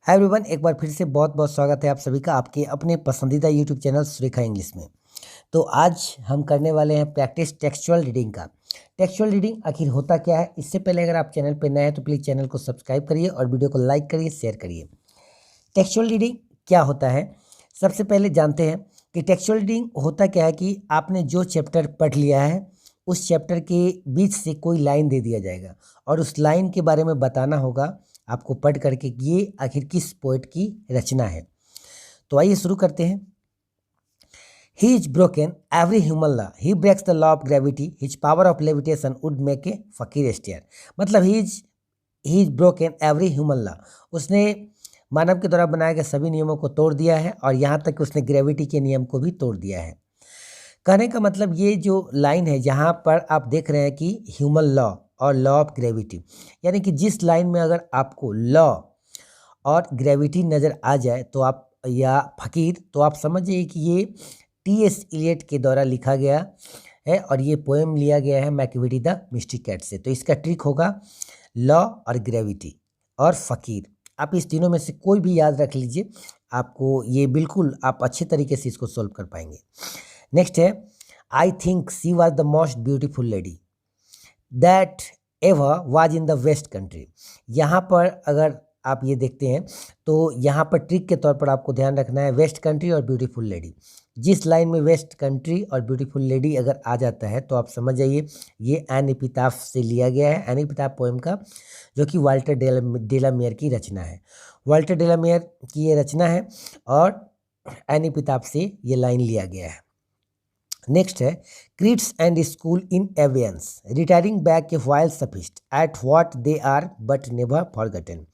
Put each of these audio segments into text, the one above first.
Hi everyone, एक बार फिर से बहुत बहुत स्वागत है आप सभी का आपके अपने पसंदीदा यूट्यूब चैनल सुरेखा इंग्लिश में। तो आज हम करने वाले हैं प्रैक्टिस टेक्सचुअल रीडिंग का। टेक्सचुअल रीडिंग आखिर होता क्या है, इससे पहले अगर आप चैनल पर नए हैं तो प्लीज़ चैनल को सब्सक्राइब करिए और वीडियो को लाइक करिए, शेयर करिए। टेक्सचुअल रीडिंग क्या होता है, सबसे पहले जानते हैं कि टेक्सचुअल रीडिंग होता क्या है कि आपने जो चैप्टर पढ़ लिया है उस चैप्टर के बीच से कोई लाइन दे दिया जाएगा और उस लाइन के बारे में बताना होगा आपको पढ़ करके कि ये आखिर किस पोएट की रचना है। तो आइए शुरू करते हैं। He is broken every human law. He breaks the law of gravity. His power of levitation would make a फकीर stare. मतलब he is broken every human law. उसने मानव के द्वारा बनाए गए सभी नियमों को तोड़ दिया है और यहाँ तक कि उसने ग्रेविटी के नियम को भी तोड़ दिया है। कहने का मतलब ये जो लाइन है जहाँ पर आप देख रहे हैं कि ह्यूमन लॉ और लॉ ऑफ ग्रेविटी, यानी कि जिस लाइन में अगर आपको लॉ और ग्रेविटी नज़र आ जाए तो आप या फकीर, तो आप समझ जाइए कि ये टी.एस. इलियट के द्वारा लिखा गया है और ये पोएम लिया गया है मैकियावेली द मिस्टिक कैट से। तो इसका ट्रिक होगा लॉ और ग्रेविटी और फकीर। आप इस तीनों में से कोई भी याद रख लीजिए, आपको ये बिल्कुल आप अच्छे तरीके से इसको सॉल्व कर पाएंगे। नेक्स्ट है, I think she was the most beautiful lady that ever was in the west country. यहाँ पर अगर आप ये देखते हैं तो यहाँ पर ट्रिक के तौर पर आपको ध्यान रखना है वेस्ट कंट्री और ब्यूटीफुल लेडी। जिस लाइन में वेस्ट कंट्री और ब्यूटीफुल लेडी अगर आ जाता है तो आप समझ जाइए ये एन एपिताफ से लिया गया है, एन एपिताफ पोएम का, जो कि वाल्टर डेलामेयर की रचना है। वाल्टर डेलामेयर की ये रचना है और एन एपिताफ से ये लाइन लिया गया है। नेक्स्ट है, Keats and school in avians retiring back a while sophist at what they are but never forgotten.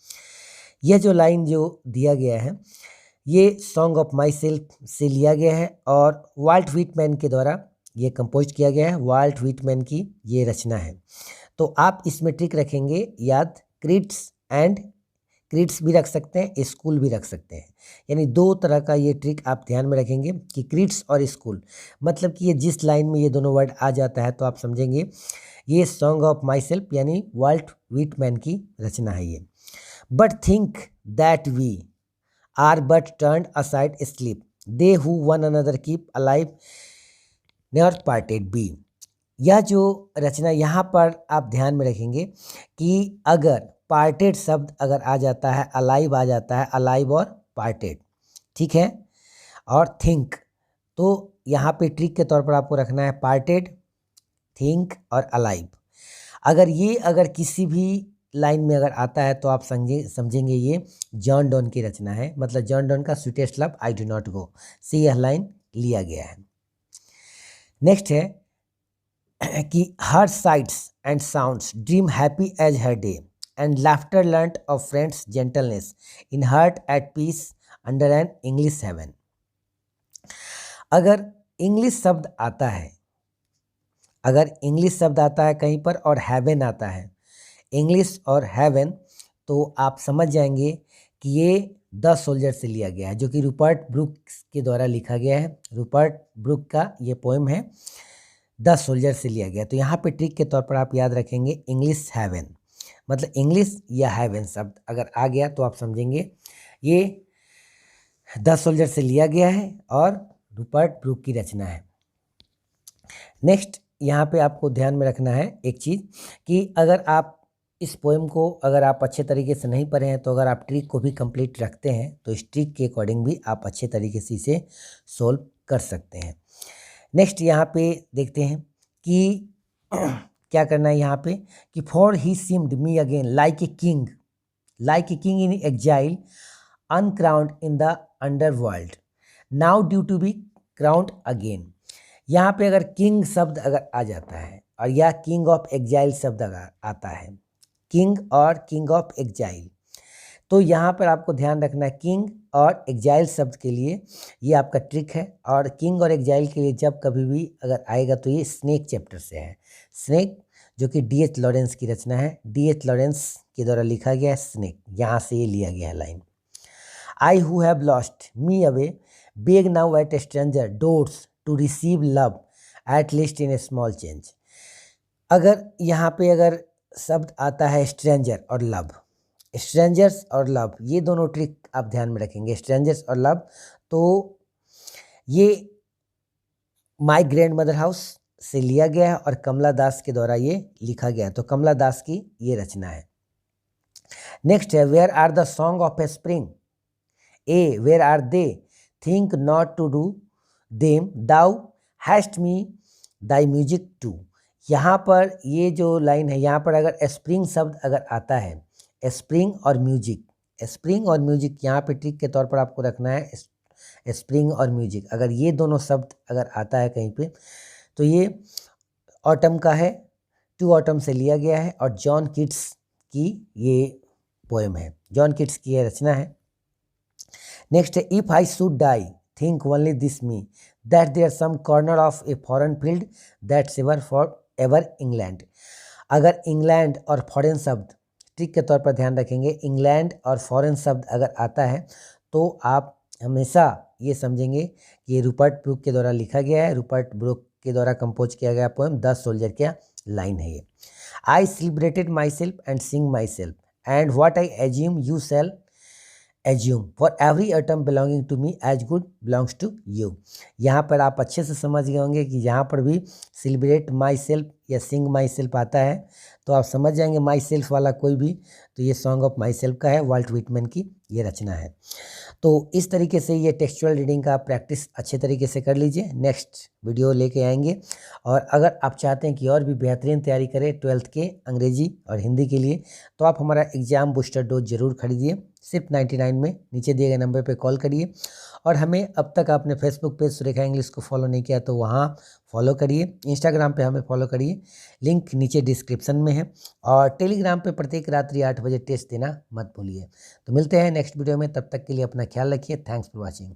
यह जो लाइन जो दिया गया है ये सॉन्ग ऑफ माई सेल्फ से लिया गया है और वाल्ट व्हिटमैन के द्वारा ये कंपोज किया गया है। वाल्ट व्हिटमैन की ये रचना है। तो आप इसमें ट्रिक रखेंगे याद, क्रीट्स भी रख सकते हैं, स्कूल भी रख सकते हैं, यानी दो तरह का ये ट्रिक आप ध्यान में रखेंगे कि क्रीट्स और स्कूल, मतलब कि ये जिस लाइन में ये दोनों वर्ड आ जाता है तो आप समझेंगे ये सॉन्ग ऑफ माई सेल्फ यानी वाल्ट व्हिटमैन की रचना है ये। But think that we are but turned aside sleep they who one another keep alive never parted be. यह जो रचना यहाँ पर आप ध्यान में रखेंगे कि अगर पार्टेड शब्द अगर आ जाता है, अलाइव आ जाता है, अलाइव और पार्टेड, ठीक है, और थिंक, तो यहाँ पे ट्रिक के तौर पर आपको रखना है पार्टेड, थिंक और अलाइव। अगर किसी भी लाइन में अगर आता है तो आप समझेंगे ये जॉन डॉन की रचना है, मतलब जॉन डॉन का sweetest love I do not go से यह लाइन लिया गया है। नेक्स्ट है कि her sights and sounds dream happy as her day and laughter learned of friends gentleness in heart at peace under an English heaven. अगर English शब्द आता है, अगर इंग्लिश शब्द आता है कहीं पर और हेवन आता है, इंग्लिश और हेवन, तो आप समझ जाएंगे कि ये द सोल्जर से लिया गया है, जो कि रूपर्ट ब्रूक के द्वारा लिखा गया है। रूपर्ट ब्रूक का ये पोएम है, द सोल्जर से लिया गया। तो यहाँ पे ट्रिक के तौर पर आप याद रखेंगे इंग्लिश हेवन, मतलब इंग्लिश या हेवन शब्द अगर आ गया तो आप समझेंगे ये द सोल्जर से लिया गया है और रूपर्ट ब्रूक की रचना है। नेक्स्ट यहाँ पे आपको ध्यान में रखना है एक चीज़ कि अगर आप इस पोएम को अगर आप अच्छे तरीके से नहीं पढ़े हैं तो अगर आप ट्रिक को भी कंप्लीट रखते हैं तो इस ट्रिक के अकॉर्डिंग भी आप अच्छे तरीके से इसे सोल्व कर सकते हैं। नेक्स्ट यहाँ पे देखते हैं कि क्या करना है यहाँ पे कि for he seemed me again like a king in exile uncrowned in the underworld now due to be crowned again. यहाँ पे अगर किंग शब्द अगर आ जाता है और या किंग ऑफ एग्जाइल शब्द अगर आता है, किंग और किंग ऑफ एग्जाइल, तो यहाँ पर आपको ध्यान रखना है किंग और एग्जाइल शब्द के लिए ये आपका ट्रिक है। और किंग और एग्जाइल के लिए जब कभी भी अगर आएगा तो ये स्नेक चैप्टर से है। स्नेक जो कि डी.एच. लॉरेंस की रचना है, डी.एच. लॉरेंस के द्वारा लिखा गया है स्नेक, यहाँ से ये लिया गया है line. I who have lost me away beg now at stranger doors to receive love at least in a small change. अगर यहाँ पे अगर शब्द आता है स्ट्रेंजर और लव, स्ट्रेंजर्स और लव, ये दोनों ट्रिक आप ध्यान में रखेंगे, स्ट्रेंजर्स और लव। तो ये माय ग्रैंड मदर हाउस से लिया गया है और कमला दास के द्वारा ये लिखा गया है, तो कमला दास की ये रचना है। नेक्स्ट है where are the song of a spring, ay where are they, think not to do them, thou hast me thy music too. यहाँ पर ये जो लाइन है, यहाँ पर अगर स्प्रिंग शब्द अगर आता है, स्प्रिंग और म्यूजिक, स्प्रिंग और म्यूजिक यहाँ पे ट्रिक के तौर पर आपको रखना है, स्प्रिंग और म्यूजिक अगर ये दोनों शब्द अगर आता है कहीं पे, तो ये ऑटम का है, टू ऑटम से लिया गया है और जॉन किट्स की ये पोएम है, जॉन किट्स की ये रचना है। नेक्स्ट है if I should die think only this me, that there some corner of a foreign field that's ever for ever England. अगर इंग्लैंड और फॉरेन शब्द, ट्रिक के तौर पर ध्यान रखेंगे, इंग्लैंड और फॉरेन शब्द अगर आता है तो आप हमेशा ये समझेंगे कि ये रूपर्ट ब्रूक के द्वारा लिखा गया है, रूपर्ट ब्रूक के द्वारा कंपोज किया गया पोएम द सोल्जर का लाइन है ये। I celebrated myself and sing myself and what I assume you shall assume, for every item belonging to me as good belongs to you. यहाँ पर आप अच्छे से समझ गए होंगे कि यहाँ पर भी सेलिब्रेट माई सेल्फ या सिंग माई सेल्फ आता है, तो आप समझ जाएंगे माई सेल्फ वाला कोई भी, तो ये सॉन्ग ऑफ माई सेल्फ का है, वाल्ट व्हिटमैन की ये रचना है। तो इस तरीके से ये टेक्सचुअल रीडिंग का प्रैक्टिस अच्छे तरीके से कर लीजिए, नेक्स्ट वीडियो लेके आएंगे। और अगर आप चाहते हैं कि और भी बेहतरीन तैयारी करें 12th के अंग्रेजी और हिंदी के लिए, तो आप हमारा एग्ज़ाम बूस्टर डोज ज़रूर खरीदिए, सिर्फ 99 में, नीचे दिए गए नंबर पे कॉल करिए। और हमें अब तक आपने फेसबुक पेज सुरेखा इंग्लिश को फॉलो नहीं किया तो वहाँ फॉलो करिए, इंस्टाग्राम पे हमें फॉलो करिए, लिंक नीचे डिस्क्रिप्शन में है, और टेलीग्राम पे प्रत्येक रात्रि 8 बजे टेस्ट देना मत भूलिए। तो मिलते हैं नेक्स्ट वीडियो में, तब तक के लिए अपना ख्याल रखिए। Thanks for watching.